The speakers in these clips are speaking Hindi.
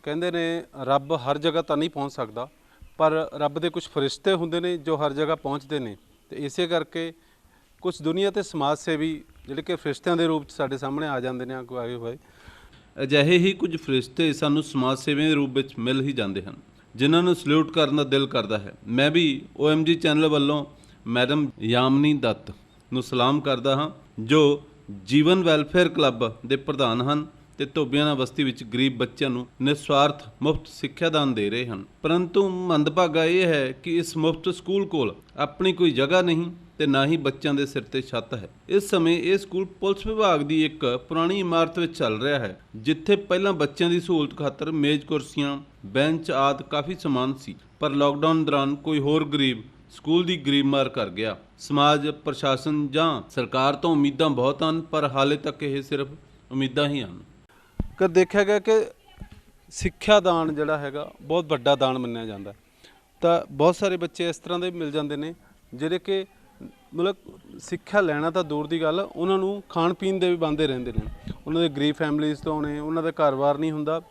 ਕਹਿੰਦੇ ਨੇ ਰੱਬ ਹਰ ਜਗ੍ਹਾ ਤਾਂ ਨਹੀਂ ਪਹੁੰਚ ਸਕਦਾ, ਪਰ ਰੱਬ ਦੇ ਕੁਝ ਫਰਿਸ਼ਤੇ ਹੁੰਦੇ ਨੇ ਜੋ ਹਰ ਜਗ੍ਹਾ ਪਹੁੰਚਦੇ ਨੇ। ਤੇ ਇਸੇ ਕਰਕੇ ਕੁਝ ਦੁਨੀਆ ਤੇ ਸਮਾਜ ਸੇਵੀ ਜਿਹੜੇ ਕਿ ਫਰਿਸ਼ਤਿਆਂ ਦੇ ਰੂਪ 'ਚ ਸਾਡੇ ਸਾਹਮਣੇ ਆ ਜਾਂਦੇ ਨੇ ਆਏ ਹੋਏ। ਅਜਿਹੇ ਹੀ ਕੁਝ ਫਰਿਸ਼ਤੇ ਸਾਨੂੰ ਸਮਾਜ ਸੇਵੀਆਂ ਦੇ ਰੂਪ ਵਿੱਚ ਮਿਲ ਹੀ ਜਾਂਦੇ ਹਨ, ਜਿਨ੍ਹਾਂ ਨੂੰ ਸਲੂਟ ਕਰਨ ਦਾ ਦਿਲ ਕਰਦਾ ਹੈ। ਮੈਂ ਵੀ OMG ਚੈਨਲ ਵੱਲੋਂ ਮੈਡਮ ਯਾਮਨੀ ਦੱਤ ਨੂੰ ਸਲਾਮ ਕਰਦਾ ਹਾਂ, ਜੋ ਜੀਵਨ ਵੈਲਫੇਅਰ ਕਲੱਬ ਦੇ ਪ੍ਰਧਾਨ ਹਨ ਤੇ ਧੋਬੀਆਣਾ ਬਸਤੀ ਵਿੱਚ ਗਰੀਬ ਬੱਚਿਆਂ ਨੂੰ ਨਿਸਵਾਰਥ ਮੁਫਤ ਸਿੱਖਿਆ ਦਾਨ ਦੇ ਰਹੇ ਹਨ। ਪਰੰਤੂ ਮੰਦਭਾਗਾ ਇਹ ਹੈ ਕਿ ਇਸ ਮੁਫਤ ਸਕੂਲ ਕੋਲ ਆਪਣੀ ਕੋਈ ਜਗ੍ਹਾ ਨਹੀਂ ਤੇ ਨਾ ਹੀ ਬੱਚਿਆਂ ਦੇ ਸਿਰ ਤੇ ਛੱਤ ਹੈ। ਇਸ ਸਮੇਂ ਇਹ ਸਕੂਲ ਪੁਲਿਸ ਵਿਭਾਗ ਦੀ ਇੱਕ ਪੁਰਾਣੀ ਇਮਾਰਤ ਵਿੱਚ ਚੱਲ ਰਿਹਾ ਹੈ, ਜਿੱਥੇ ਪਹਿਲਾਂ ਬੱਚਿਆਂ ਦੀ ਸਹੂਲਤ ਖਾਤਰ ਮੇਜ਼ ਕੁਰਸੀਆਂ ਬੈਂਚ ਆਦਿ ਕਾਫੀ ਸਮਾਨ ਸੀ, ਪਰ ਲਾਕਡਾਊਨ ਦੌਰਾਨ ਕੋਈ ਹੋਰ ਗਰੀਬ ਸਕੂਲ ਦੀ ਗਰੀਬਮਾਰ ਕਰ ਗਿਆ। ਸਮਾਜ, ਪ੍ਰਸ਼ਾਸਨ ਜਾਂ ਸਰਕਾਰ ਤੋਂ ਉਮੀਦਾਂ ਬਹੁਤ ਹਨ, ਪਰ ਹਾਲੇ ਤੱਕ ਇਹ ਸਿਰਫ ਉਮੀਦਾਂ ਹੀ ਹਨ। ਕਿ ਦੇਖਿਆ ਗਿਆ ਕਿ ਸਿੱਖਿਆ ਦਾਨ ਜਿਹੜਾ ਹੈਗਾ ਬਹੁਤ ਵੱਡਾ ਦਾਨ ਮੰਨਿਆ ਜਾਂਦਾ, ਤਾਂ ਬਹੁਤ ਸਾਰੇ ਬੱਚੇ ਇਸ ਤਰ੍ਹਾਂ ਦੇ ਮਿਲ ਜਾਂਦੇ ਨੇ ਜਿਹੜੇ ਕਿ ਮਤਲਬ ਸਿੱਖਿਆ ਲੈਣਾ ਤਾਂ ਦੂਰ ਦੀ ਗੱਲ, ਉਹਨਾਂ ਨੂੰ ਖਾਣ ਪੀਣ ਦੇ ਵੀ ਬੰਦੇ ਰਹਿੰਦੇ ਨੇ। ਉਹਨਾਂ ਦੇ ਗਰੀਬ ਫੈਮਲੀਜ਼ ਤੋਂ ਨੇ, ਉਹਨਾਂ ਦਾ ਘਰ-ਬਾਰ ਨਹੀਂ ਹੁੰਦਾ,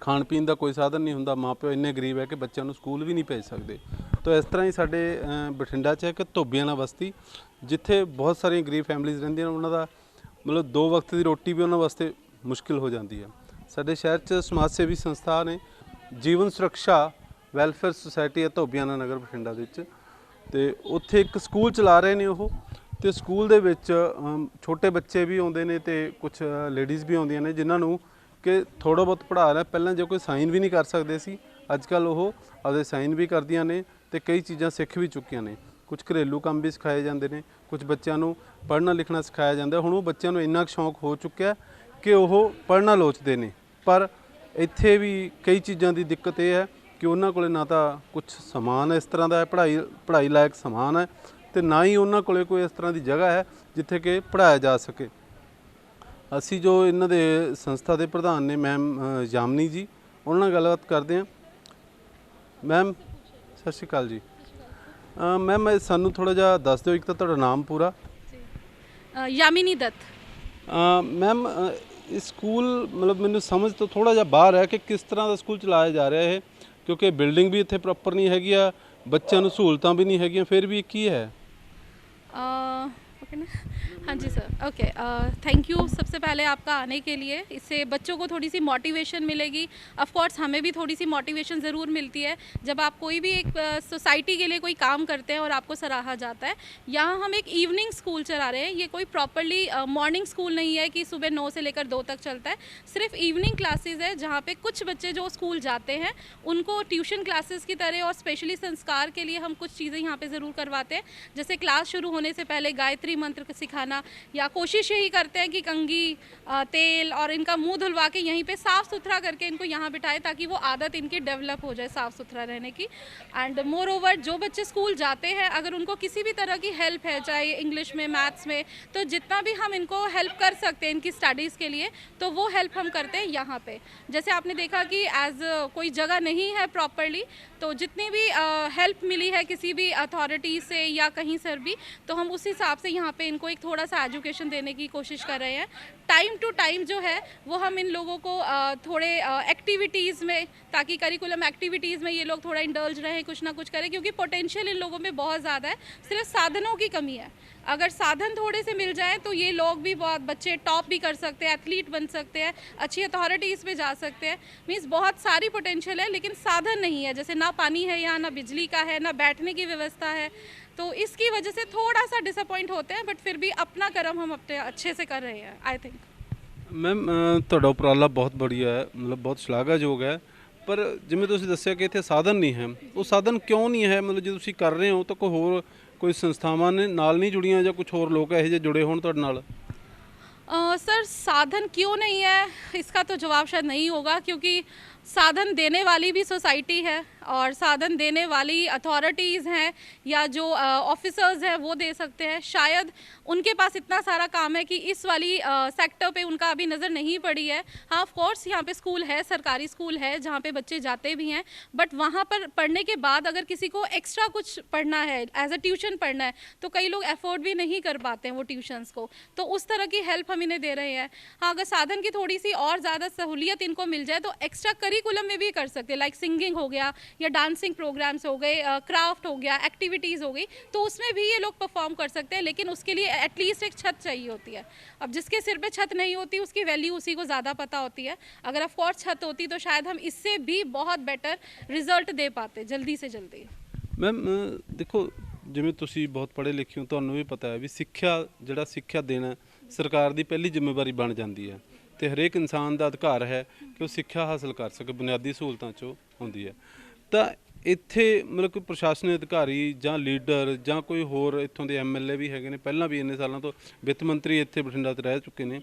ਖਾਣ ਪੀਣ ਦਾ ਕੋਈ ਸਾਧਨ ਨਹੀਂ ਹੁੰਦਾ, ਮਾਂ ਪਿਓ ਇੰਨੇ ਗਰੀਬ ਹੈ ਕਿ ਬੱਚਿਆਂ ਨੂੰ ਸਕੂਲ ਵੀ ਨਹੀਂ ਭੇਜ ਸਕਦੇ। ਤਾਂ ਇਸ ਤਰ੍ਹਾਂ ਹੀ ਸਾਡੇ ਬਠਿੰਡਾ 'ਚ ਹੈ ਕਿ ਧੋਬੀਆਣਾ ਬਸਤੀ, ਜਿੱਥੇ ਬਹੁਤ ਸਾਰੀਆਂ ਗਰੀਬ ਫੈਮਲੀਜ਼ ਰਹਿੰਦੀਆਂ ਨੇ, ਉਹਨਾਂ ਦਾ ਮਤਲਬ 2 ਵਕਤ ਦੀ ਰੋਟੀ ਵੀ ਉਹਨਾਂ ਵਾਸਤੇ ਮੁਸ਼ਕਿਲ ਹੋ ਜਾਂਦੀ ਹੈ। ਸਾਡੇ ਸ਼ਹਿਰ 'ਚ ਸਮਾਜ ਸੇਵੀ ਸੰਸਥਾ ਨੇ ਜੀਵਨ ਸੁਰੱਖਿਆ ਵੈਲਫੇਅਰ ਸੁਸਾਇਟੀ ਹੈ ਧੋਬੀਆਣਾ ਨਗਰ ਬਠਿੰਡਾ ਦੇ ਵਿੱਚ, ਤੇ ਉੱਥੇ ਇੱਕ ਸਕੂਲ ਚਲਾ ਰਹੇ ਨੇ ਉਹ। ਤੇ ਸਕੂਲ ਦੇ ਵਿੱਚ ਛੋਟੇ ਬੱਚੇ ਵੀ ਆਉਂਦੇ ਨੇ ਤੇ ਕੁਝ ਲੇਡੀਜ਼ ਵੀ ਆਉਂਦੀਆਂ ਨੇ, ਜਿਨ੍ਹਾਂ ਨੂੰ ਕਿ ਥੋੜ੍ਹਾ ਬਹੁਤ ਪੜ੍ਹਾ ਰਿਹਾ। ਪਹਿਲਾਂ ਜੇ ਕੋਈ ਸਾਈਨ ਵੀ ਨਹੀਂ ਕਰ ਸਕਦੇ ਸੀ, ਅੱਜ ਕੱਲ੍ਹ ਉਹ ਆਪਦੇ ਸਾਈਨ ਵੀ ਕਰਦੀਆਂ ਨੇ ਤੇ ਕਈ ਚੀਜ਼ਾਂ ਸਿੱਖ ਵੀ ਚੁੱਕੀਆਂ ਨੇ। ਕੁਝ ਘਰੇਲੂ ਕੰਮ ਵੀ ਸਿਖਾਏ ਜਾਂਦੇ ਨੇ, ਕੁਝ ਬੱਚਿਆਂ ਨੂੰ ਪੜ੍ਹਨਾ ਲਿਖਣਾ ਸਿਖਾਇਆ ਜਾਂਦਾ। ਹੁਣ ਉਹ ਬੱਚਿਆਂ ਨੂੰ ਇੰਨਾ ਕੁ ਸ਼ੌਂਕ ਹੋ ਚੁੱਕਿਆ ਕਿ ਉਹ ਪੜ੍ਹਨਾ ਲੋਚਦੇ ਨੇ, ਪਰ ਇੱਥੇ ਵੀ ਕਈ ਚੀਜ਼ਾਂ ਦੀ ਦਿੱਕਤ ਇਹ ਹੈ ਕਿ ਉਹਨਾਂ ਕੋਲ ਨਾ ਤਾਂ ਕੁਝ ਸਮਾਨ ਇਸ ਤਰ੍ਹਾਂ ਦਾ ਹੈ, ਪੜ੍ਹਾਈ ਲਾਇਕ ਸਮਾਨ ਹੈ, ਤੇ ਨਾ ਹੀ ਉਹਨਾਂ ਕੋਲ ਕੋਈ ਇਸ ਤਰ੍ਹਾਂ ਦੀ ਜਗ੍ਹਾ ਹੈ ਜਿੱਥੇ ਕਿ ਪੜ੍ਹਾਇਆ ਜਾ ਸਕੇ। ਅਸੀਂ ਜੋ ਇਹਨਾਂ ਦੇ ਸੰਸਥਾ ਦੇ ਪ੍ਰਧਾਨ ਨੇ ਮੈਮ ਯਾਮਨੀ ਜੀ, ਉਹਨਾਂ ਨਾਲ ਗੱਲਬਾਤ ਕਰਦੇ ਹਾਂ। ਮੈਮ ਸਤਿ ਸ਼੍ਰੀ ਅਕਾਲ ਜੀ। ਮੈਮ ਸਾਨੂੰ ਥੋੜ੍ਹਾ ਜਿਹਾ ਦੱਸ ਦਿਓ, ਇੱਕ ਤਾਂ ਤੁਹਾਡਾ ਨਾਮ ਪੂਰਾ। ਯਾਮਿਨੀ ਦੱਤ। ਮੈਮ ਇਹ ਸਕੂਲ ਮਤਲਬ ਮੈਨੂੰ ਸਮਝ ਤੋਂ ਥੋੜ੍ਹਾ ਜਿਹਾ ਬਾਹਰ ਹੈ ਕਿ ਕਿਸ ਤਰ੍ਹਾਂ ਦਾ ਸਕੂਲ ਚਲਾਇਆ ਜਾ ਰਿਹਾ ਇਹ, ਕਿਉਂਕਿ ਬਿਲਡਿੰਗ ਵੀ ਇੱਥੇ ਪ੍ਰੋਪਰ नहीं हैगी, ਬੱਚਿਆਂ ਨੂੰ ਸਹੂਲਤਾਂ भी नहीं हैगी, फिर भी ਕੀ है? ओके ना, हाँ जी सर, ओके, थैंक यू सबसे पहले आपका आने के लिए। इससे बच्चों को थोड़ी सी मोटिवेशन मिलेगी, ऑफ कोर्स हमें भी थोड़ी सी मोटिवेशन ज़रूर मिलती है जब आप कोई भी एक सोसाइटी के लिए कोई काम करते हैं और आपको सराहा जाता है। यहाँ हम एक इवनिंग स्कूल चला रहे हैं, ये कोई प्रॉपरली मॉर्निंग स्कूल नहीं है कि सुबह 9 से लेकर 2 तक चलता है, सिर्फ इवनिंग क्लासेज है जहाँ पे कुछ बच्चे जो स्कूल जाते हैं उनको ट्यूशन क्लासेस की तरह और स्पेशली संस्कार के लिए हम कुछ चीज़ें यहाँ पे ज़रूर करवाते हैं। जैसे क्लास शुरू होने से पहले गायत्री मंत्र सिखाना, या कोशिश यही करते हैं कि कंघी, तेल और इनका मुंह धुलवा के यहीं पे साफ़ सुथरा करके इनको यहाँ बिठाएं, ताकि वो आदत इनकी डेवलप हो जाए साफ़ सुथरा रहने की। एंड मोर ओवर जो बच्चे स्कूल जाते हैं, अगर उनको किसी भी तरह की हेल्प है, चाहे इंग्लिश में, मैथ्स में, तो जितना भी हम इनको हेल्प कर सकते हैं इनकी स्टडीज़ के लिए, तो वो हेल्प हम करते हैं यहाँ पे। जैसे आपने देखा कि एज कोई जगह नहीं है प्रॉपरली, तो जितनी भी हेल्प मिली है किसी भी अथॉरिटी से या कहीं से भी, तो हम उस हिसाब से यहाँ पे इनको एक थोड़ा सा एजुकेशन देने की कोशिश कर रहे हैं। टाइम टू टाइम जो है वो हम इन लोगों को थोड़े एक्टिविटीज़ में, ताकि करिकुलम एक्टिविटीज़ में ये लोग थोड़ा इंडल्ज रहें, कुछ ना कुछ करें, क्योंकि पोटेंशियल इन लोगों में बहुत ज़्यादा है, सिर्फ साधनों की कमी है। अगर साधन थोड़े से मिल जाएं तो ये लोग भी बहुत बच्चे टॉप भी कर सकते हैं, एथलीट बन सकते हैं, अच्छी अथॉरिटीज़ में जा सकते हैं। मीन्स बहुत सारी पोटेंशियल है, लेकिन साधन नहीं है। जैसे ना पानी है यहाँ, ना बिजली का है, ना बैठने की व्यवस्था है, तो इसकी वजह से थोड़ा सा डिसअपॉइंट होते हैं, बट फिर भी अपना कर्म हम अपने अच्छे से कर रहे हैं, आई थिंक। ਮੈਮ ਤੁਹਾਡਾ ਉਪਰਾਲਾ ਬਹੁਤ ਬੜੀਆ ਹੈ, ਮਤਲਬ ਬਹੁਤ ਸ਼ਲਾਘਾਯੋਗ ਹੈ, ਪਰ ਜਿਵੇਂ ਤੁਸੀਂ ਦੱਸਿਆ ਕਿ ਇੱਥੇ ਸਾਧਨ ਨਹੀਂ ਹੈ, ਉਹ ਸਾਧਨ ਕਿਉਂ ਨਹੀਂ ਹੈ? ਮਤਲਬ ਜੇ ਤੁਸੀਂ ਕਰ ਰਹੇ ਹੋ ਤਾਂ ਕੋਈ ਸੰਸਥਾਵਾਂ ਨੇ ਨਾਲ ਨਹੀਂ जुड़ियाँ ਜਾਂ ਕੁਝ ਹੋਰ ਲੋਕ ਇਹੋ ਜਿਹੇ जुड़े ਹੋਣ ਤੁਹਾਡੇ ਨਾਲ? सर साधन क्यों नहीं है इसका तो जवाब शायद नहीं होगा, क्योंकि साधन देने वाली भी सोसाइटी है और साधन देने वाली अथॉरिटीज़ हैं या जो ऑफिसर्स हैं वो दे सकते हैं। शायद उनके पास इतना सारा काम है कि इस वाली सेक्टर पे उनका अभी नज़र नहीं पड़ी है। हाँ, ऑफ कोर्स यहाँ पे स्कूल है, सरकारी स्कूल है जहाँ पे बच्चे जाते भी हैं, बट वहाँ पर पढ़ने के बाद अगर किसी को एक्स्ट्रा कुछ पढ़ना है, एज अ ट्यूशन पढ़ना है, तो कई लोग अफोर्ड भी नहीं कर पाते हैं वो ट्यूशन्स को, तो उस तरह की हेल्प हम इन्हें दे रहे हैं। हाँ, अगर साधन की थोड़ी सी और ज़्यादा सहूलियत इनको मिल जाए तो एक्स्ट्रा करिकुलम में भी कर सकते हैं, लाइक सिंगिंग हो गया या डांसिंग प्रोग्राम्स हो गए, क्राफ्ट हो गया, एक्टिविटीज़ हो गई, तो उसमें भी ये लोग परफॉर्म कर सकते हैं, लेकिन उसके लिए एटलीस्ट एक छत चाहिए होती है। अब जिसके सिर पे छत नहीं होती उसकी वैल्यू उसी को ज़्यादा पता होती है। अगर ऑफ कोर्स छत होती तो शायद हम इससे भी बहुत बेटर रिजल्ट दे पाते जल्दी से जल्दी। ਮੈਮ ਦੇਖੋ, ਜਿਵੇਂ ਤੁਸੀਂ ਬਹੁਤ ਪੜ੍ਹੇ ਲਿਖੇ ਹੋ, ਤੁਹਾਨੂੰ ਵੀ ਪਤਾ ਹੈ ਵੀ ਜਿਹੜਾ ਸਿੱਖਿਆ ਦੇਣਾ ਸਰਕਾਰ ਦੀ ਪਹਿਲੀ ਜ਼ਿੰਮੇਵਾਰੀ ਬਣ ਜਾਂਦੀ ਹੈ ਤੇ ਹਰੇਕ ਇਨਸਾਨ ਦਾ ਅਧਿਕਾਰ ਹੈ ਕਿ ਉਹ ਸਿੱਖਿਆ ਹਾਸਲ ਕਰ ਸਕੇ, ਬੁਨਿਆਦੀ ਸਹੂਲਤਾਂ 'ਚੋਂ ਹੁੰਦੀ ਹੈ। ਤਾਂ ਇੱਥੇ ਮਤਲਬ ਕੋਈ ਪ੍ਰਸ਼ਾਸਨਿਕ ਅਧਿਕਾਰੀ ਜਾਂ ਲੀਡਰ ਜਾਂ ਕੋਈ ਹੋਰ ਇੱਥੋਂ ਦੇ ਐਮਐਲਏ ਵੀ ਹੈਗੇ ਨੇ, ਪਹਿਲਾਂ ਵੀ ਇੰਨੇ ਸਾਲਾਂ ਤੋਂ ਵਿੱਤ ਮੰਤਰੀ ਇੱਥੇ ਬਠਿੰਡਾ 'ਚ ਰਹਿ ਚੁੱਕੇ ਨੇ,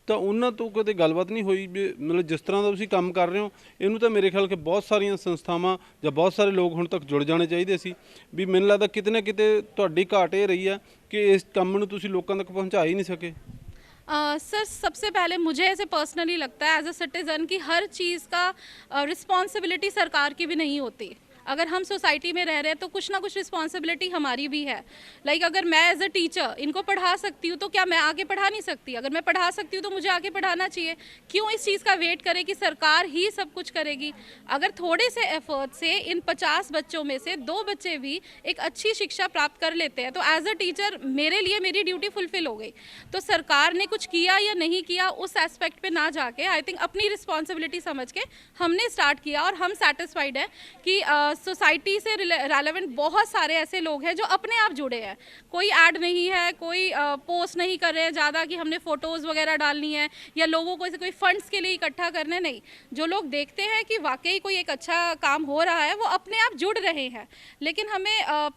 ਤਾਂ ਉਹਨਾਂ ਤੋਂ ਕਦੇ ਗੱਲਬਾਤ ਨਹੀਂ ਹੋਈ ਵੀ ਮਤਲਬ ਜਿਸ ਤਰ੍ਹਾਂ ਦਾ ਤੁਸੀਂ ਕੰਮ ਕਰ ਰਹੇ ਹੋ ਇਹਨੂੰ ਤਾਂ ਮੇਰੇ ਖਿਆਲ ਕਿ ਬਹੁਤ ਸਾਰੀਆਂ ਸੰਸਥਾਵਾਂ ਜਾਂ ਬਹੁਤ ਸਾਰੇ ਲੋਕ ਹੁਣ ਤੱਕ ਜੁੜ ਜਾਣੇ ਚਾਹੀਦੇ ਸੀ, ਵੀ ਮੈਨੂੰ ਲੱਗਦਾ ਕਿਤੇ ਨਾ ਕਿਤੇ ਤੁਹਾਡੀ ਘਾਟ ਇਹ ਰਹੀ ਹੈ ਕਿ ਇਸ ਕੰਮ ਨੂੰ ਤੁਸੀਂ ਲੋਕਾਂ ਤੱਕ ਪਹੁੰਚਾ ਹੀ ਨਹੀਂ ਸਕੇ। सर, सबसे पहले मुझे ऐसे पर्सनली लगता है एज अ सिटीज़न कि हर चीज़ का रिस्पॉन्सिबिलिटी सरकार की भी नहीं होती। अगर हम सोसाइटी में रह रहे हैं तो कुछ ना कुछ रिस्पॉन्सिबिलिटी हमारी भी है। लाइक अगर मैं एज अ टीचर इनको पढ़ा सकती हूँ तो क्या मैं आगे पढ़ा नहीं सकती? अगर मैं पढ़ा सकती हूँ तो मुझे आगे पढ़ाना चाहिए। क्यों इस चीज़ का वेट करें कि सरकार ही सब कुछ करेगी? अगर थोड़े से एफर्ट से इन 50 बच्चों में से 2 बच्चे भी एक अच्छी शिक्षा प्राप्त कर लेते हैं तो एज अ टीचर मेरे लिए मेरी ड्यूटी फुलफिल हो गई। तो सरकार ने कुछ किया या नहीं किया उस एस्पेक्ट पे ना जाके आई थिंक अपनी रिस्पॉन्सिबिलिटी समझ के हमने स्टार्ट किया और हम सेटिस्फाइड हैं कि सोसाइटी से रेलेवेंट बहुत सारे ऐसे लोग हैं जो अपने आप जुड़े हैं। कोई ऐड नहीं है, कोई पोस्ट नहीं कर रहे हैं ज़्यादा कि हमने फ़ोटोज़ वगैरह डालनी है या लोगों को कोई फंड्स के लिए इकट्ठा करने, नहीं। जो लोग देखते हैं कि वाकई कोई एक अच्छा काम हो रहा है वो अपने आप जुड़ रहे हैं। लेकिन हमें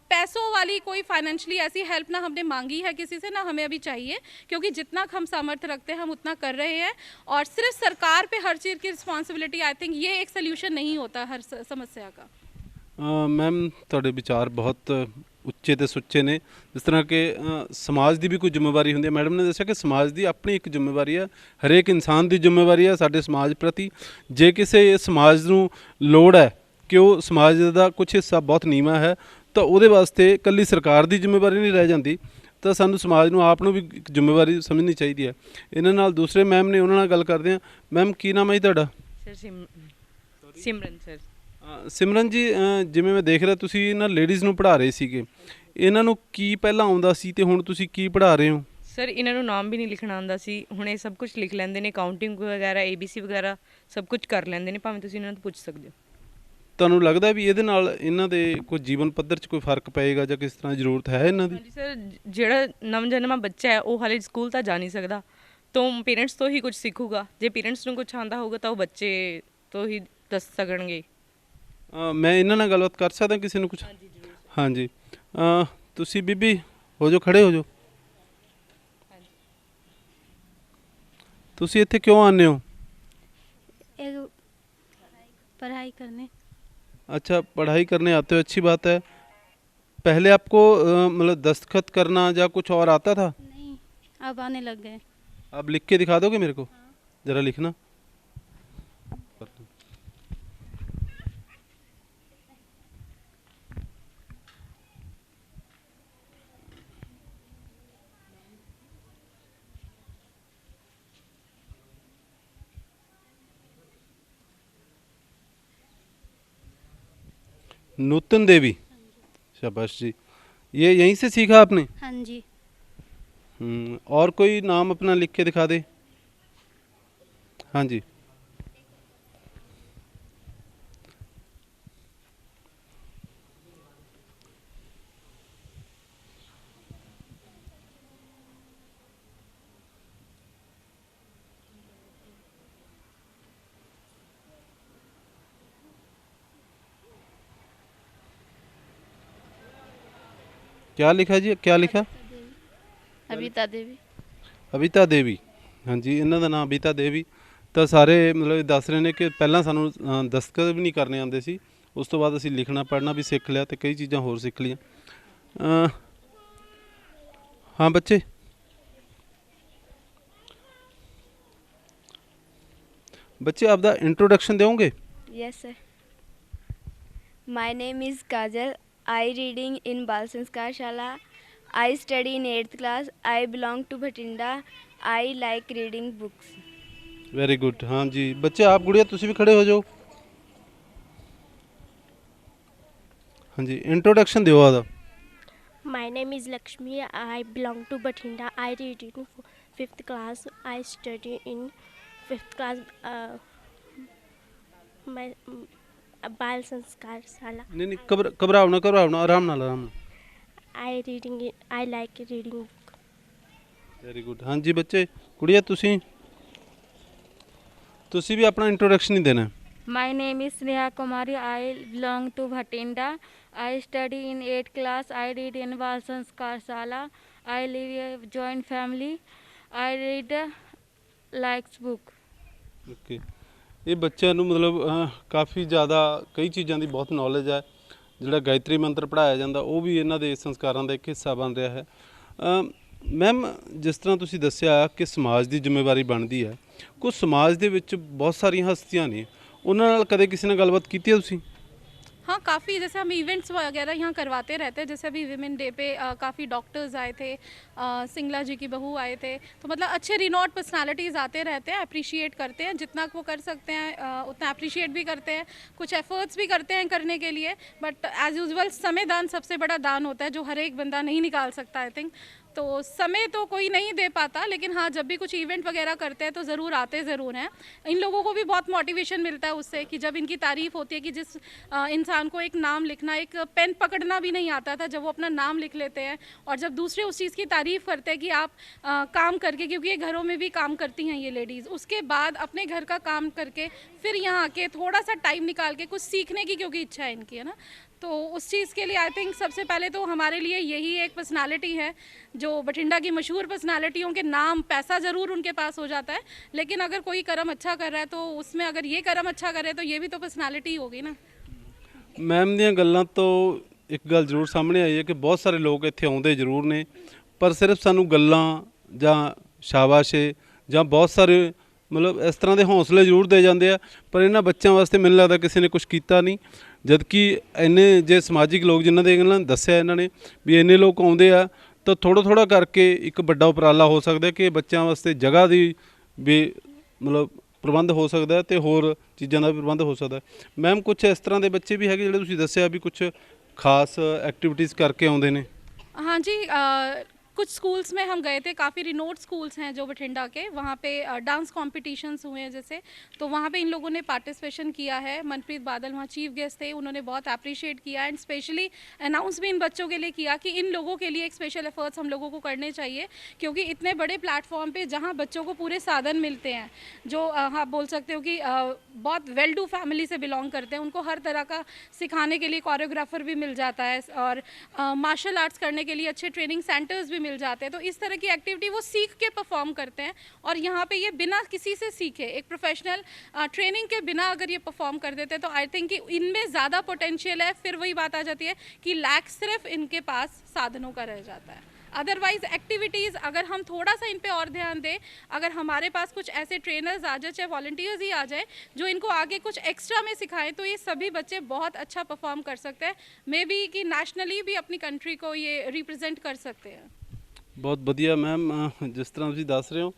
पैसों वाली कोई फाइनेंशियली ऐसी हेल्प ना हमने मांगी है किसी से, ना हमें अभी चाहिए, क्योंकि जितना हम सामर्थ्य रखते हैं हम उतना कर रहे हैं। और सिर्फ सरकार पे हर चीज़ की रिस्पॉन्सिबिलिटी, आई थिंक ये एक सोल्यूशन नहीं होता हर समस्या का। ਮੈਮ ਤੁਹਾਡੇ ਵਿਚਾਰ ਬਹੁਤ ਉੱਚੇ ਤੇ ਸੁੱਚੇ ਨੇ। ਜਿਸ ਤਰ੍ਹਾਂ ਕਿ ਸਮਾਜ ਦੀ ਵੀ ਕੋਈ ਜ਼ਿੰਮੇਵਾਰੀ ਹੁੰਦੀ ਹੈ, ਮੈਡਮ ਨੇ ਦੱਸਿਆ ਕਿ ਸਮਾਜ ਦੀ ਆਪਣੀ ਇੱਕ ਜ਼ਿੰਮੇਵਾਰੀ ਹੈ, ਹਰੇਕ ਇਨਸਾਨ ਦੀ ਜ਼ਿੰਮੇਵਾਰੀ ਹੈ ਸਾਡੇ ਸਮਾਜ ਪ੍ਰਤੀ। ਜੇ ਕਿਸੇ ਸਮਾਜ ਨੂੰ ਲੋੜ ਹੈ ਕਿ ਉਹ ਸਮਾਜ ਦਾ ਕੁਝ ਹਿੱਸਾ ਬਹੁਤ ਨੀਵਾਂ ਹੈ ਤਾਂ ਉਹਦੇ ਵਾਸਤੇ ਇਕੱਲੀ ਸਰਕਾਰ ਦੀ ਜ਼ਿੰਮੇਵਾਰੀ ਨਹੀਂ ਰਹਿ ਜਾਂਦੀ, ਤਾਂ ਸਾਨੂੰ ਸਮਾਜ ਨੂੰ ਆਪ ਨੂੰ ਵੀ ਇੱਕ ਜ਼ਿੰਮੇਵਾਰੀ ਸਮਝਣੀ ਚਾਹੀਦੀ ਹੈ। ਇਹਨਾਂ ਨਾਲ ਦੂਸਰੇ ਮੈਮ ਨੇ, ਉਹਨਾਂ ਨਾਲ ਗੱਲ ਕਰਦੇ ਹਾਂ। ਮੈਮ ਕੀ ਨਾਮ ਹੈ ਜੀ ਤੁਹਾਡਾ? ਸਰ ਸਿਮਰਨ ਸਰ। ਸਿਮਰਨ ਜੀ, ਜਿਵੇਂ ਮੈਂ ਦੇਖ ਰਿਹਾ ਤੁਸੀਂ ਇਹਨਾਂ ਲੇਡੀਜ਼ ਨੂੰ ਪੜ੍ਹਾ ਰਹੇ ਸੀਗੇ, ਇਹਨਾਂ ਨੂੰ ਕੀ ਪਹਿਲਾਂ ਆਉਂਦਾ ਸੀ ਤੇ ਹੁਣ ਤੁਸੀਂ ਕੀ ਪੜ੍ਹਾ ਰਹੇ ਹੋ? ਸਰ ਇਹਨਾਂ ਨੂੰ ਨਾਮ ਵੀ ਨਹੀਂ ਲਿਖਣਾ ਆਉਂਦਾ ਸੀ, ਹੁਣ ਇਹ ਸਭ ਕੁਝ ਲਿਖ ਲੈਂਦੇ ਨੇ, ਕਾਊਂਟਿੰਗ ਵਗੈਰਾ ABC ਵਗੈਰਾ ਸਭ ਕੁਝ ਕਰ ਲੈਂਦੇ ਨੇ, ਭਾਵੇਂ ਤੁਸੀਂ ਇਹਨਾਂ ਤੋਂ ਪੁੱਛ ਸਕਦੇ ਹੋ। ਤੁਹਾਨੂੰ ਲੱਗਦਾ ਵੀ ਇਹਦੇ ਨਾਲ ਇਹਨਾਂ ਦੇ ਕੋਈ ਜੀਵਨ ਪੱਧਰ 'ਚ ਕੋਈ ਫਰਕ ਪਏਗਾ ਜਾਂ ਕਿਸ ਤਰ੍ਹਾਂ ਜ਼ਰੂਰਤ ਹੈ ਇਹਨਾਂ ਦੀ? ਹਾਂਜੀ ਸਰ, ਜਿਹੜਾ ਨਵਜਨਮਾ ਬੱਚਾ ਹੈ ਉਹ ਹਾਲੇ ਸਕੂਲ ਤਾਂ ਜਾ ਨਹੀਂ ਸਕਦਾ, ਤਾਂ ਪੇਰੈਂਟਸ ਤੋਂ ਹੀ ਕੁਝ ਸਿੱਖੂਗਾ। ਜੇ ਪੇਰੈਂਟਸ ਨੂੰ ਕੁਝ ਆਉਂਦਾ ਹੋਊਗਾ ਤਾਂ ਉਹ ਬੱਚੇ ਤੋਂ ਹੀ ਦੱਸ ਸਕਣਗੇ। ਮੈਂ ਇਹਨਾਂ ਨਾਲ ਗੱਲਬਾਤ ਕਰ ਸਕਦਾ ਕਿਸੇ ਨੂੰ ਕੁਝ? ਹਾਂਜੀ, ਤੁਸੀਂ ਬੀਬੀ ਹੋ ਜਾਓ, ਖੜੇ ਹੋ ਜਾਓ। ਤੁਸੀਂ ਇੱਥੇ ਕਿਉਂ ਆਉਂਦੇ ਹੋ? पढ़ाई करने। अच्छा, पढ़ाई करने आते हो, अच्छी बात है। पहले आपको मतलब दस्तखत करना या कुछ और आता था? नहीं, अब आने लग गए। आप लिख के दिखा दोगे मेरे को? ज़रा लिखना। नूतन देवी, शाबाश जी। ये यहीं से सीखा आपने? हाँ जी। और कोई नाम अपना लिख के दिखा दे। हाँ जी। क्या लिखा जी, क्या लिखा? अबिता देवी। अबिता देवी, हाँ जी, इन्हों का नाम अबिता देवी। ਤਾਂ ਸਾਰੇ ਮਤਲਬ ਦੱਸ ਰਹੇ ਨੇ ਕਿ ਪਹਿਲਾਂ ਸਾਨੂੰ ਦਸਤਖਤ ਵੀ ਨਹੀਂ ਕਰਨੇ ਆਉਂਦੇ ਸੀ, ਉਸ ਤੋਂ ਬਾਅਦ ਅਸੀਂ ਲਿਖਣਾ ਪੜ੍ਹਨਾ ਵੀ ਸਿੱਖ ਲਿਆ ਤੇ ਕਈ ਚੀਜ਼ਾਂ ਹੋਰ ਸਿੱਖ ਲਈਆਂ। ਹਾਂ ਬੱਚੇ, ਬੱਚੇ ਆਪਦਾ ਇੰਟਰੋਡਕਸ਼ਨ ਦਿਓਗੇ? Yes, sir. My name is Kajal. I reading in Bal Sanskar Shala. I study in 8th class. I belong to Bhatinda. I like reading books. Very good. ਹਾਂਜੀ ਬੱਚੇ, ਆਪ ਗੁੜੀਆ ਤੁਸੀਂ ਵੀ ਖੜੇ ਹੋ ਜਾਓ। ਹਾਂਜੀ ਇੰਟਰੋਡਕਸ਼ਨ ਦਿਓ ਆਦਾ। My name is Lakshmi. I belong to Bathinda. I read in 5th class. I study in 5th class. My Bal Sanskar Shala. ਨਹੀਂ ਨਹੀਂ ਘਬਰਾਓ ਨਾ, ਆਰਾਮ ਨਾਲ ਆਰਾਮ ਨਾਲ। I reading it. I like reading book. Very good. ਹਾਂਜੀ ਬੱਚੇ, ਕੁੜੀਆ ਤੁਸੀਂ ਵੀ ਆਪਣਾ ਇੰਟਰੋਡਕਸ਼ਨ ਹੀ ਦੇਣਾ। My name is Sneha Kumari. I belong to Bhatinda. I study in 8th class. I read in Bal Sanskar Shala. I live in a joint family. I read likes book. Okay, ਇਹ ਬੱਚਿਆਂ ਨੂੰ ਮਤਲਬ ਕਾਫੀ ਜ਼ਿਆਦਾ ਕਈ ਚੀਜ਼ਾਂ ਦੀ ਬਹੁਤ ਨੌਲੇਜ ਹੈ। ਜਿਹੜਾ ਗਾਇਤਰੀ ਮੰਤਰ ਪੜ੍ਹਾਇਆ ਜਾਂਦਾ ਉਹ ਵੀ ਇਹਨਾਂ ਦੇ ਸੰਸਕਾਰਾਂ ਦਾ ਇੱਕ ਹਿੱਸਾ ਬਣ ਰਿਹਾ ਹੈ। ਮੈਮ, ਜਿਸ ਤਰ੍ਹਾਂ ਤੁਸੀਂ ਦੱਸਿਆ ਕਿ ਸਮਾਜ ਦੀ ਜ਼ਿੰਮੇਵਾਰੀ ਬਣਦੀ ਹੈ, ਕੁਝ ਸਮਾਜ ਦੇ ਵਿੱਚ ਬਹੁਤ ਸਾਰੀਆਂ ਹਸਤੀਆਂ ਨੇ, ਉਹਨਾਂ ਨਾਲ ਕਦੇ ਕਿਸੇ ਨਾਲ ਗੱਲਬਾਤ ਕੀਤੀ ਹੈ ਤੁਸੀਂ? हाँ, काफ़ी जैसे हम इवेंट्स वगैरह यहाँ करवाते रहते हैं। जैसे अभी विमेन डे पे काफ़ी डॉक्टर्स आए थे, सिंगला जी की बहू आए थे। तो मतलब अच्छे रिनोट पर्सनालिटीज़ आते रहते हैं, अप्रिशिएट करते हैं जितना वो कर सकते हैं, उतना अप्रिशिएट भी करते हैं, कुछ एफर्ट्स भी करते हैं करने के लिए। बट एज़ यूजुअल समय दान सबसे बड़ा दान होता है जो हर एक बंदा नहीं निकाल सकता। आई थिंक तो समय तो कोई नहीं दे पाता, लेकिन हाँ जब भी कुछ इवेंट वगैरह करते हैं तो ज़रूर आते ज़रूर हैं। इन लोगों को भी बहुत मोटिवेशन मिलता है उससे कि जब इनकी तारीफ़ होती है कि जिस इंसान को एक नाम लिखना, एक पेन पकड़ना भी नहीं आता था, जब वो अपना नाम लिख लेते हैं और जब दूसरे उस चीज़ की तारीफ़ करते हैं कि आप काम करके, क्योंकि ये घरों में भी काम करती हैं ये लेडीज़, उसके बाद अपने घर का काम करके फिर यहाँ आके थोड़ा सा टाइम निकाल के कुछ सीखने की क्योंकि इच्छा है इनकी, है ना, तो उस चीज़ के लिए आई थिंक सबसे पहले तो हमारे लिए यही एक पर्सनालिटी है जो बठिंडा की मशहूर पर्सनालिटियों के नाम, पैसा ज़रूर उनके पास हो जाता है, लेकिन अगर कोई कर्म अच्छा कर रहा है तो उसमें अगर ये कर्म अच्छा करे तो ये भी तो पर्सनालिटी होगी ना। ਮੈਮ ਦੀਆਂ ਗੱਲਾਂ ਤੋਂ ਇੱਕ ਗੱਲ ਜ਼ਰੂਰ ਸਾਹਮਣੇ ਆਈ ਹੈ ਕਿ ਬਹੁਤ ਸਾਰੇ ਲੋਕ ਇੱਥੇ ਆਉਂਦੇ ਜ਼ਰੂਰ ਨੇ, ਪਰ ਸਿਰਫ ਸਾਨੂੰ ਗੱਲਾਂ ਜਾਂ ਸ਼ਾਬਾਸ਼ੇ ਜਾਂ ਬਹੁਤ ਸਾਰੇ ਮਤਲਬ ਇਸ ਤਰ੍ਹਾਂ ਦੇ ਹੌਸਲੇ ਜ਼ਰੂਰ ਦੇ ਜਾਂਦੇ ਆ, ਪਰ ਇਹਨਾਂ ਬੱਚਿਆਂ ਵਾਸਤੇ ਮੈਨੂੰ ਲੱਗਦਾ ਕਿਸੇ ਨੇ ਕੁਝ ਕੀਤਾ ਨਹੀਂ। ਜਦਕਿ ਇੰਨੇ ਜੇ ਸਮਾਜਿਕ ਲੋਕ ਜਿਨ੍ਹਾਂ ਦੇ ਇਹਨਾਂ ਨੇ ਦੱਸਿਆ ਇਹਨਾਂ ਨੇ ਵੀ ਇੰਨੇ ਲੋਕ ਆਉਂਦੇ ਆ, ਤਾਂ ਥੋੜ੍ਹਾ ਕਰਕੇ ਇੱਕ ਵੱਡਾ ਉਪਰਾਲਾ ਹੋ ਸਕਦਾ ਕਿ ਬੱਚਿਆਂ ਵਾਸਤੇ ਜਗ੍ਹਾ ਦੀ ਵੀ ਮਤਲਬ ਪ੍ਰਬੰਧ ਹੋ ਸਕਦਾ ਤੇ ਹੋਰ ਚੀਜ਼ਾਂ ਦਾ ਵੀ ਪ੍ਰਬੰਧ ਹੋ ਸਕਦਾ। ਮੈਮ, ਕੁਝ ਇਸ ਤਰ੍ਹਾਂ ਦੇ ਬੱਚੇ ਵੀ ਹੈਗੇ ਜਿਹੜੇ ਤੁਸੀਂ ਦੱਸਿਆ ਵੀ ਕੁਝ ਖਾਸ ਐਕਟੀਵਿਟੀज़ ਕਰਕੇ ਆਉਂਦੇ ਨੇ? हाँ जी, कुछ स्कूल्स में हम गए थे, काफ़ी रिनोट स्कूल्स हैं जो बठिंडा के, वहाँ पे डांस कॉम्पिटिशन्स हुए हैं जैसे, तो वहाँ पे इन लोगों ने पार्टिसिपेशन किया है। मनप्रीत बादल वहाँ चीफ गेस्ट थे, उन्होंने बहुत अप्रिशिएट किया एंड स्पेशली अनाउंस भी इन बच्चों के लिए किया कि इन लोगों के लिए एक स्पेशल एफर्ट्स हम लोगों को करने चाहिए, क्योंकि इतने बड़े प्लेटफॉर्म पे जहाँ बच्चों को पूरे साधन मिलते हैं, जो आप बोल सकते हो कि बहुत वेल टू फैमिली से बिलोंग करते हैं, उनको हर तरह का सिखाने के लिए कोरियोग्राफर भी मिल जाता है और मार्शल आर्ट्स करने के लिए अच्छे ट्रेनिंग सेंटर्स भी मिल जाते हैं। तो इस तरह की एक्टिविटी वो सीख के परफॉर्म करते हैं और यहाँ पे ये बिना किसी से सीखे, एक प्रोफेशनल ट्रेनिंग के बिना अगर ये परफॉर्म कर देते हैं तो आई थिंक कि इनमें ज़्यादा पोटेंशियल है। फिर वही बात आ जाती है कि लैक सिर्फ इनके पास साधनों का रह जाता है। अदरवाइज़ एक्टिविटीज़ अगर हम थोड़ा सा इन पे और ध्यान दें, अगर हमारे पास कुछ ऐसे ट्रेनर्स आ जाए, चाहे वॉल्टियर्स ही आ जाए, जो इनको आगे कुछ एक्स्ट्रा में सिखाएं, तो ये सभी बच्चे बहुत अच्छा परफॉर्म कर सकते हैं, मे बी कि नेशनली भी अपनी कंट्री को ये रिप्रेजेंट कर सकते हैं। ਬਹੁਤ ਵਧੀਆ ਮੈਮ, ਜਿਸ ਤਰ੍ਹਾਂ ਤੁਸੀਂ ਦੱਸ ਰਹੇ ਹੋ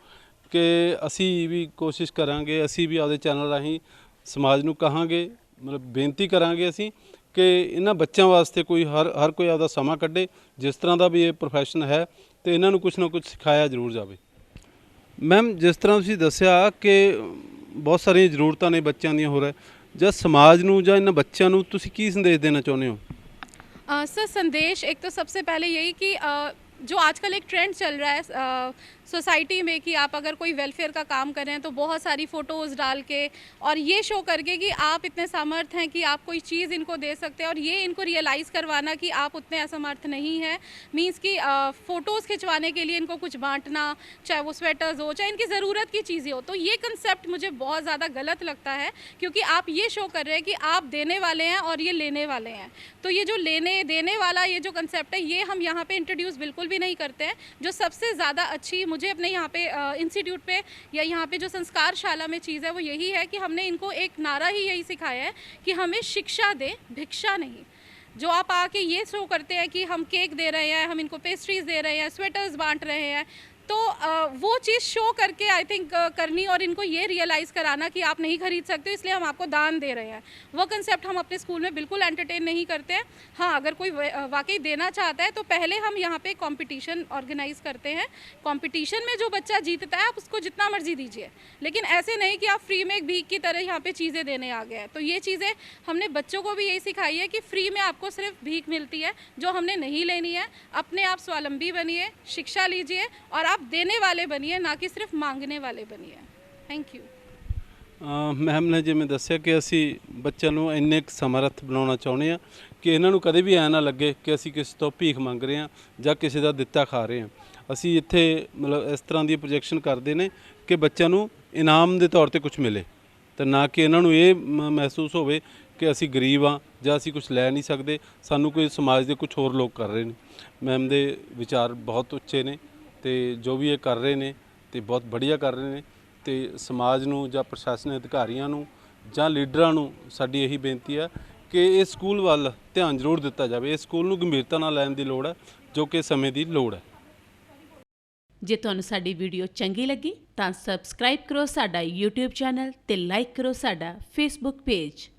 ਕਿ ਅਸੀਂ ਵੀ ਕੋਸ਼ਿਸ਼ ਕਰਾਂਗੇ, ਅਸੀਂ ਵੀ ਆਪਦੇ ਚੈਨਲ ਰਾਹੀਂ ਸਮਾਜ ਨੂੰ ਕਹਾਂਗੇ, ਮਤਲਬ ਬੇਨਤੀ ਕਰਾਂਗੇ ਅਸੀਂ ਕਿ ਇਹਨਾਂ ਬੱਚਿਆਂ ਵਾਸਤੇ ਕੋਈ ਹਰ ਕੋਈ ਆਪਦਾ ਸਮਾਂ ਕੱਢੇ, ਜਿਸ ਤਰ੍ਹਾਂ ਦਾ ਵੀ ਇਹ ਪ੍ਰੋਫੈਸ਼ਨ ਹੈ, ਤੇ ਇਹਨਾਂ ਨੂੰ ਕੁਛ ਨਾ ਕੁਛ ਸਿਖਾਇਆ ਜ਼ਰੂਰ ਜਾਵੇ। ਮੈਮ, ਜਿਸ ਤਰ੍ਹਾਂ ਤੁਸੀਂ ਦੱਸਿਆ ਕਿ ਬਹੁਤ ਸਾਰੀਆਂ ਜ਼ਰੂਰਤਾਂ ਨੇ ਬੱਚਿਆਂ ਦੀਆਂ, ਹੋਰ ਜਾਂ ਸਮਾਜ ਨੂੰ ਜਾਂ ਇਹਨਾਂ ਬੱਚਿਆਂ ਨੂੰ ਤੁਸੀਂ ਕੀ ਸੰਦੇਸ਼ ਦੇਣਾ ਚਾਹੁੰਦੇ ਹੋ? सर, संदेश एक तो सबसे पहले यही कि जो आजकल एक ट्रेंड चल रहा है सोसाइटी में कि आप अगर कोई वेलफेयर का काम कर रहे हैं तो बहुत सारी फ़ोटोज़ डाल के और ये शो करके कि आप इतने समर्थ हैं कि आप कोई चीज़ इनको दे सकते हैं, और ये इनको रियलाइज़ करवाना कि आप उतने असमर्थ नहीं हैं। मींस कि फ़ोटोज़ खिंचवाने के लिए इनको कुछ बांटना, चाहे वो स्वेटर्स हो, चाहे इनकी ज़रूरत की चीज़ें हो, तो ये कंसेप्ट मुझे बहुत ज़्यादा गलत लगता है, क्योंकि आप ये शो कर रहे हैं कि आप देने वाले हैं और ये लेने वाले हैं। तो ये जो लेने देने वाला ये जो कंसेप्ट है, ये हम यहाँ पे इंट्रोड्यूस बिल्कुल भी नहीं करते हैं। जो सबसे ज़्यादा अच्छी मुझे अपने यहाँ पे इंस्टीट्यूट पे या यहाँ पे जो संस्कारशाला में चीज़ है वो यही है कि हमने इनको एक नारा ही यही सिखाया है कि हमें शिक्षा दें, भिक्षा नहीं। जो आप आके ये शो करते हैं कि हम केक दे रहे हैं, हम इनको पेस्ट्रीज दे रहे हैं, स्वेटर्स बांट रहे हैं, तो वो चीज़ शो करके आई थिंक करनी और इनको ये रियलाइज़ कराना कि आप नहीं खरीद सकते इसलिए हम आपको दान दे रहे हैं, वो कंसेप्ट हम अपने स्कूल में बिल्कुल एंटरटेन नहीं करते हैं। हाँ, अगर कोई वाकई देना चाहता है तो पहले हम यहाँ पे कंपटीशन ऑर्गेनाइज़ करते हैं। कंपटीशन में जो बच्चा जीतता है आप उसको जितना मर्जी दीजिए, लेकिन ऐसे नहीं कि आप फ्री में एक भीख की तरह यहाँ पे चीज़ें देने आ गए हैं। तो ये चीज़ें हमने बच्चों को भी यही सिखाई है कि फ्री में आपको सिर्फ भीख मिलती है जो हमने नहीं लेनी है। अपने आप स्वावलंबी बनिए, शिक्षा लीजिए और आप देने वाले बनिए, ना कि सिर्फ मांगने वाले बनिए। Thank you. ਮੈਮ ਨੇ ਜਿਵੇਂ ਦੱਸਿਆ ਕਿ ਅਸੀਂ ਬੱਚਿਆਂ ਨੂੰ ਇੰਨੇ ਕੁ ਸਮਰੱਥ ਬਣਾਉਣਾ ਚਾਹੁੰਦੇ ਆ ਕਿ ਇਹਨਾਂ ਨੂੰ ਕਦੇ ਵੀ ਐਂ ਨਾ ਲੱਗੇ ਕਿ ਅਸੀਂ ਕਿਸੇ ਤੋਂ ਭੀਖ ਮੰਗ ਰਹੇ ਹਾਂ ਜਾਂ ਕਿਸੇ ਦਾ ਦਿੱਤਾ ਖਾ ਰਹੇ ਹਾਂ। ਅਸੀਂ ਇੱਥੇ ਮਤਲਬ ਇਸ ਤਰ੍ਹਾਂ ਦੀ ਪ੍ਰੋਜੈਕਸ਼ਨ ਕਰਦੇ ਨੇ ਕਿ ਬੱਚਿਆਂ ਨੂੰ ਇਨਾਮ ਦੇ ਤੌਰ ਤੇ ਕੁਝ ਮਿਲੇ, ਤੇ ਨਾ ਕਿ ਇਹਨਾਂ ਨੂੰ ਇਹ ਮਹਿਸੂਸ ਹੋਵੇ ਕਿ ਅਸੀਂ ਗਰੀਬ ਹਾਂ ਜਾਂ ਅਸੀਂ ਕੁਝ ਲੈ ਨਹੀਂ ਸਕਦੇ, ਸਾਨੂੰ ਕੋਈ ਸਮਾਜ ਦੇ ਕੁਝ ਹੋਰ ਲੋਕ ਕਰ ਰਹੇ ਨੇ। ਮੈਮ ਦੇ ਵਿਚਾਰ ਬਹੁਤ ਉੱਚੇ ਨੇ ਤੇ ਜੋ ਵੀ ਇਹ ਕਰ ਰਹੇ ਨੇ ਤੇ ਬਹੁਤ ਵਧੀਆ ਕਰ ਰਹੇ ਨੇ, ਤੇ ਸਮਾਜ ਨੂੰ ਜਾਂ ਪ੍ਰਸ਼ਾਸਨ ਅਧਿਕਾਰੀਆਂ ਨੂੰ ਜਾਂ ਲੀਡਰਾਂ ਨੂੰ ਸਾਡੀ ਇਹੀ ਬੇਨਤੀ ਹੈ ਕਿ ਇਹ ਸਕੂਲ ਵੱਲ ਧਿਆਨ ਜ਼ਰੂਰ ਦਿੱਤਾ ਜਾਵੇ। ਇਸ ਸਕੂਲ ਨੂੰ ਗੰਭੀਰਤਾ ਨਾਲ ਲੈਣ ਦੀ ਲੋੜ ਹੈ, ਜੋ ਕਿ ਸਮੇਂ ਦੀ ਲੋੜ ਹੈ। ਜੇ ਤੁਹਾਨੂੰ ਸਾਡੀ ਵੀਡੀਓ ਚੰਗੀ ਲੱਗੀ ਤਾਂ ਸਬਸਕ੍ਰਾਈਬ ਕਰੋ ਸਾਡਾ YouTube ਚੈਨਲ ਤੇ ਲਾਈਕ ਕਰੋ ਸਾਡਾ Facebook ਪੇਜ।